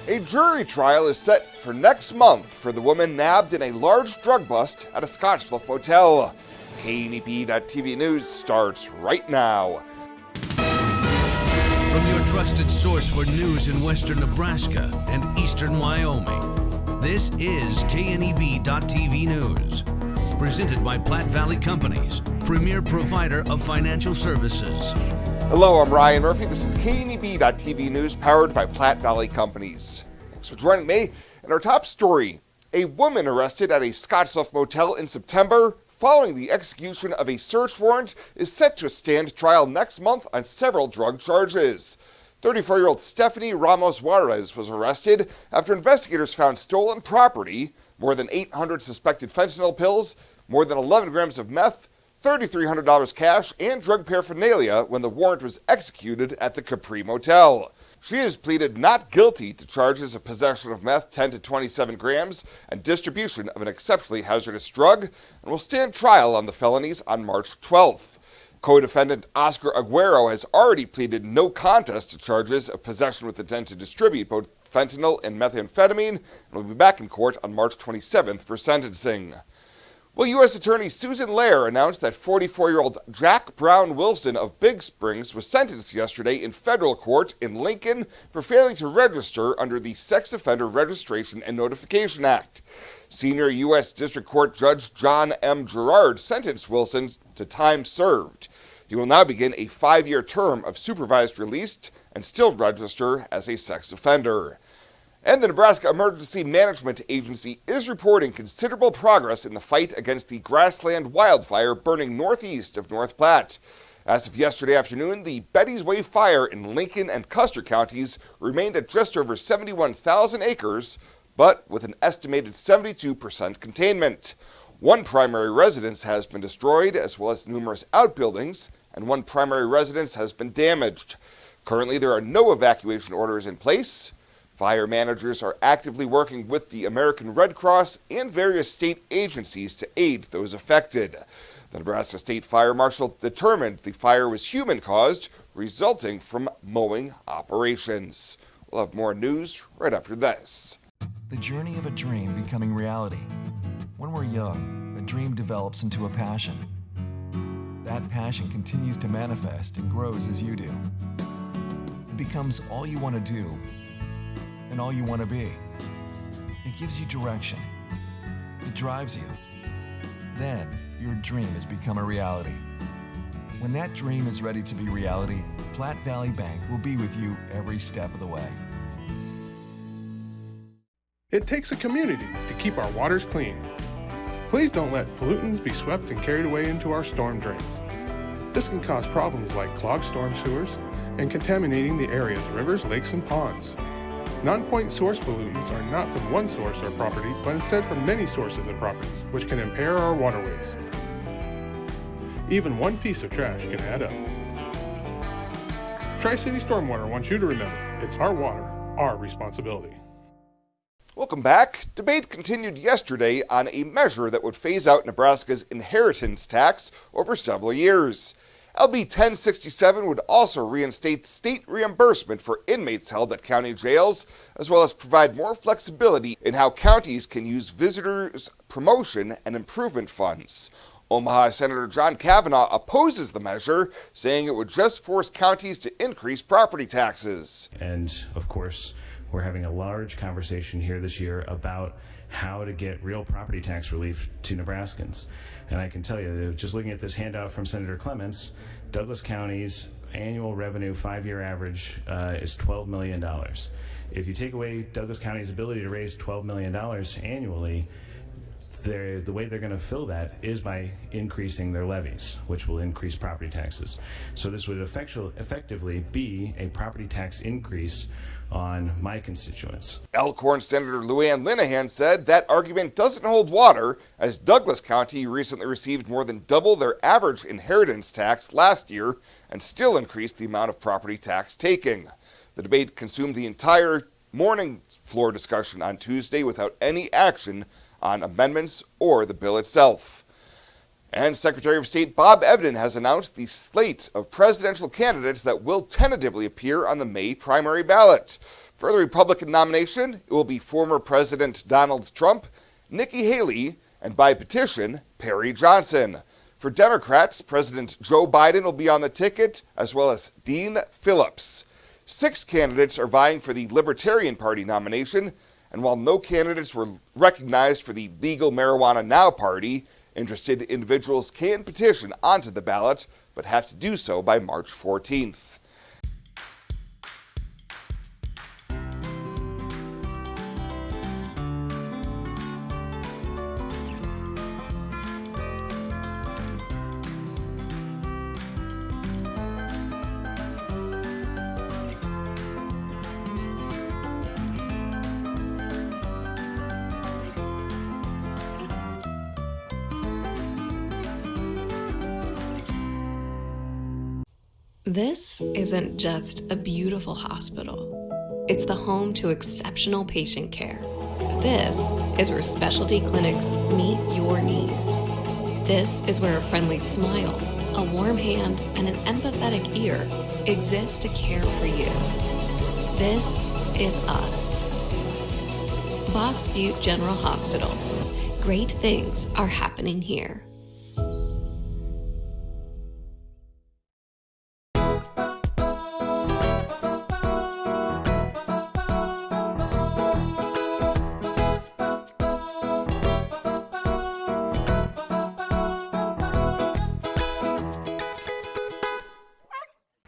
A jury trial is set for next month for the woman nabbed in a large drug bust at a Scottsbluff motel. KNEB.TV News starts right now. From your trusted source for news in western Nebraska and eastern Wyoming, this is KNEB.TV News. Presented by Platte Valley Companies, premier provider of financial services. Hello, I'm Ryan Murphy. This is KNEB.TV News powered by Platte Valley Companies. Thanks for joining me. In our top story, a woman arrested at a Scottsbluff motel in September following the execution of a search warrant is set to stand trial next month on several drug charges. 34-year-old Stephanie Ramos Juarez was arrested after investigators found stolen property, more than 800 suspected fentanyl pills, more than 11 grams of meth, $3,300 cash, and drug paraphernalia when the warrant was executed at the Capri Motel. She has pleaded not guilty to charges of possession of meth 10 to 27 grams and distribution of an exceptionally hazardous drug, and will stand trial on the felonies on March 12th. Co-defendant Oscar Aguero has already pleaded no contest to charges of possession with intent to distribute both fentanyl and methamphetamine, and will be back in court on March 27th for sentencing. Well, U.S. Attorney Susan Lair announced that 44-year-old Jack Brown Wilson of Big Springs was sentenced yesterday in federal court in Lincoln for failing to register under the Sex Offender Registration and Notification Act. Senior U.S. District Court Judge John M. Gerard sentenced Wilson to time served. He will now begin a 5-year term of supervised release and still register as a sex offender. And the Nebraska Emergency Management Agency is reporting considerable progress in the fight against the grassland wildfire burning northeast of North Platte. As of yesterday afternoon, the Betty's Way fire in Lincoln and Custer counties remained at just over 71,000 acres, but with an estimated 72% containment. One primary residence has been destroyed, as well as numerous outbuildings, and one primary residence has been damaged. Currently, there are no evacuation orders in place. Fire managers are actively working with the American Red Cross and various state agencies to aid those affected. The Nebraska State Fire Marshal determined the fire was human-caused, resulting from mowing operations. We'll have more news right after this. The journey of a dream becoming reality. When we're young, a dream develops into a passion. That passion continues to manifest and grows as you do. It becomes all you want to do and all you want to be. It gives you direction. It drives you. Then, your dream has become a reality. When that dream is ready to be reality, Platte Valley Bank will be with you every step of the way. It takes a community to keep our waters clean. Please don't let pollutants be swept and carried away into our storm drains. This can cause problems like clogged storm sewers and contaminating the area's rivers, lakes, and ponds. Non-point source pollutants are not from one source or property, but instead from many sources and properties, which can impair our waterways. Even one piece of trash can add up. Tri-City Stormwater wants you to remember, it's our water, our responsibility. Welcome back. Debate continued yesterday on a measure that would phase out Nebraska's inheritance tax over several years. LB 1067 would also reinstate state reimbursement for inmates held at county jails, as well as provide more flexibility in how counties can use visitors' promotion and improvement funds. Omaha Senator John Kavanaugh opposes the measure, saying it would just force counties to increase property taxes. And of course, we're having a large conversation here this year about how to get real property tax relief to Nebraskans. And I can tell you, just looking at this handout from Senator Clements, Douglas County's annual revenue 5-year average is $12 million. If you take away Douglas County's ability to raise $12 million annually, the way they're going to fill that is by increasing their levies, which will increase property taxes. So this would effectively be a property tax increase on my constituents. Elkhorn Senator Luann Linehan said that argument doesn't hold water, as Douglas County recently received more than double their average inheritance tax last year and still increased the amount of property tax taking. The debate consumed the entire morning floor discussion on Tuesday without any action on amendments or the bill itself. And Secretary of State Bob Evnen has announced the slate of presidential candidates that will tentatively appear on the May primary ballot. For the Republican nomination, it will be former President Donald Trump, Nikki Haley, and by petition, Perry Johnson. For Democrats, President Joe Biden will be on the ticket, as well as Dean Phillips. 6 candidates are vying for the Libertarian Party nomination, and while no candidates were recognized for the Legal Marijuana Now Party, interested individuals can petition onto the ballot, but have to do so by March 14th. This isn't just a beautiful hospital. It's the home to exceptional patient care. This is where specialty clinics meet your needs. This is where a friendly smile, a warm hand, and an empathetic ear exist to care for you. This is us. Box Butte General Hospital. Great things are happening here.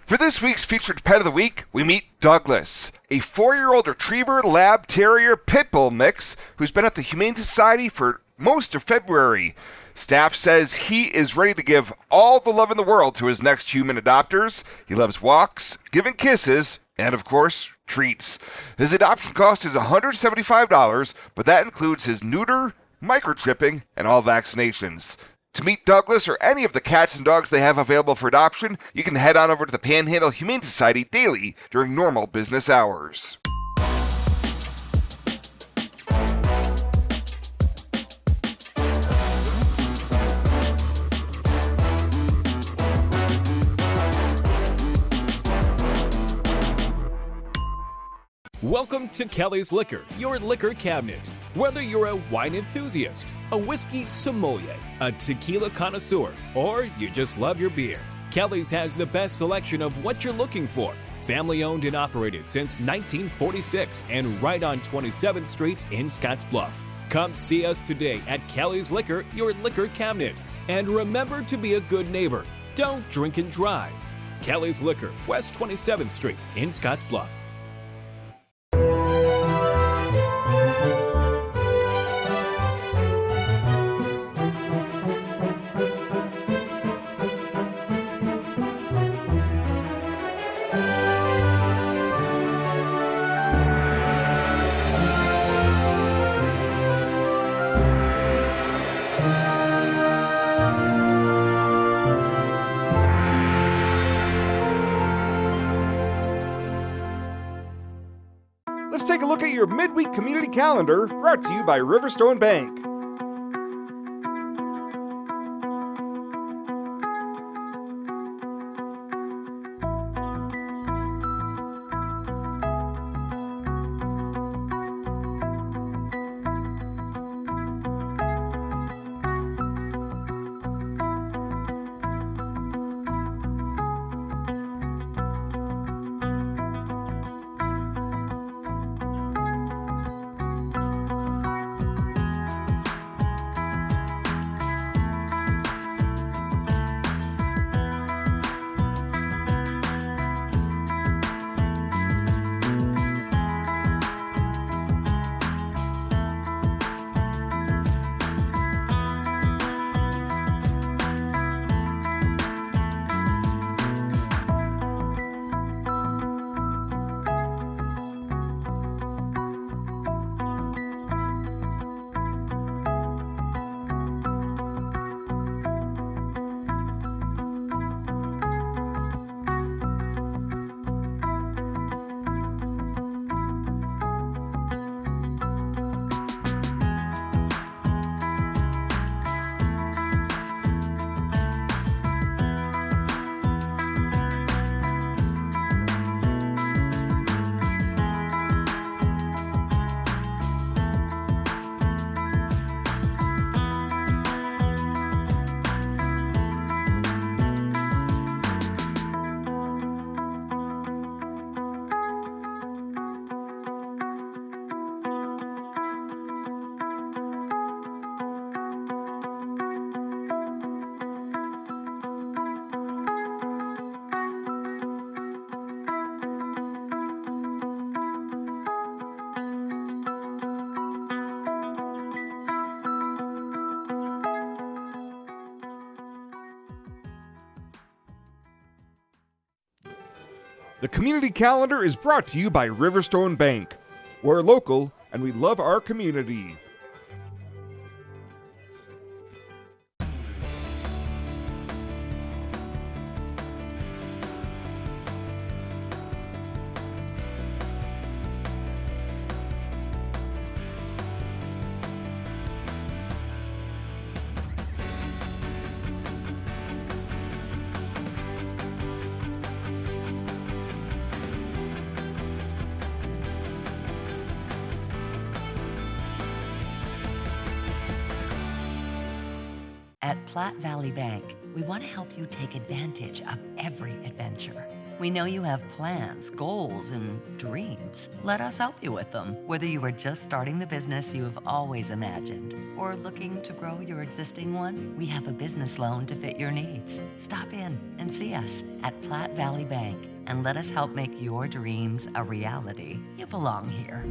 For this week's featured pet of the week, we meet Douglas, a 4-year-old retriever lab terrier pit bull mix who's been at the Humane Society for most of February. Staff says he is ready to give all the love in the world to his next human adopters. He loves walks, giving kisses, and of course, treats. His adoption cost is $175, but that includes his neuter, microchipping, and all vaccinations. To meet Douglas or any of the cats and dogs they have available for adoption, you can head on over to the Panhandle Humane Society daily during normal business hours. Welcome to Kelly's Liquor, your liquor cabinet. Whether you're a wine enthusiast, a whiskey sommelier, a tequila connoisseur, or you just love your beer, Kelly's has the best selection of what you're looking for. Family owned and operated since 1946 and right on 27th Street in Scottsbluff. Come see us today at Kelly's Liquor, your liquor cabinet. And remember to be a good neighbor. Don't drink and drive. Kelly's Liquor, West 27th Street in Scottsbluff. Let's take a look at your midweek community calendar, brought to you by Riverstone Bank. The community calendar is brought to you by Riverstone Bank. We're local and we love our community. At Platte Valley Bank, we want to help you take advantage of every adventure. We know you have plans, goals, and dreams. Let us help you with them. Whether you are just starting the business you have always imagined or looking to grow your existing one, we have a business loan to fit your needs. Stop in and see us at Platte Valley Bank and let us help make your dreams a reality. You belong here.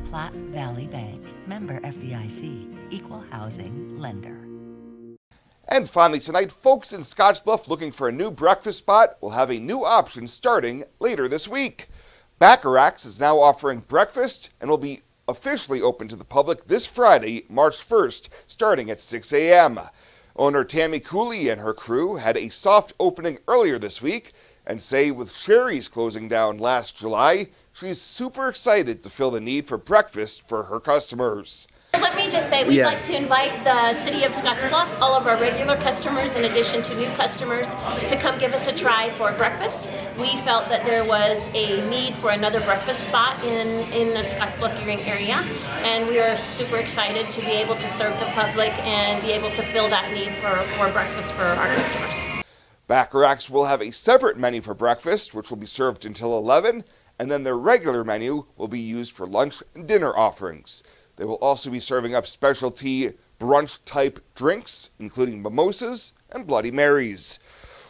Platte Valley Bank, member FDIC, equal housing lender. And finally tonight, folks in Scottsbluff looking for a new breakfast spot will have a new option starting later this week. Bacharach's is now offering breakfast and will be officially open to the public this Friday, March 1st, starting at 6 a.m. Owner Tammy Cooley and her crew had a soft opening earlier this week and say with Sherry's closing down last July, she's super excited to fill the need for breakfast for her customers. Let me just say, we'd like to invite the City of Scottsbluff, all of our regular customers, in addition to new customers, to come give us a try for breakfast. We felt that there was a need for another breakfast spot in the Scottsbluff-Ewing area, and we are super excited to be able to serve the public and be able to fill that need for breakfast for our customers. Bacharach's will have a separate menu for breakfast, which will be served until 11, and then their regular menu will be used for lunch and dinner offerings. They will also be serving up specialty brunch-type drinks, including mimosas and Bloody Marys.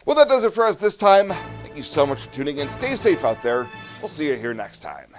Well, that does it for us this time. Thank you so much for tuning in. Stay safe out there. We'll see you here next time.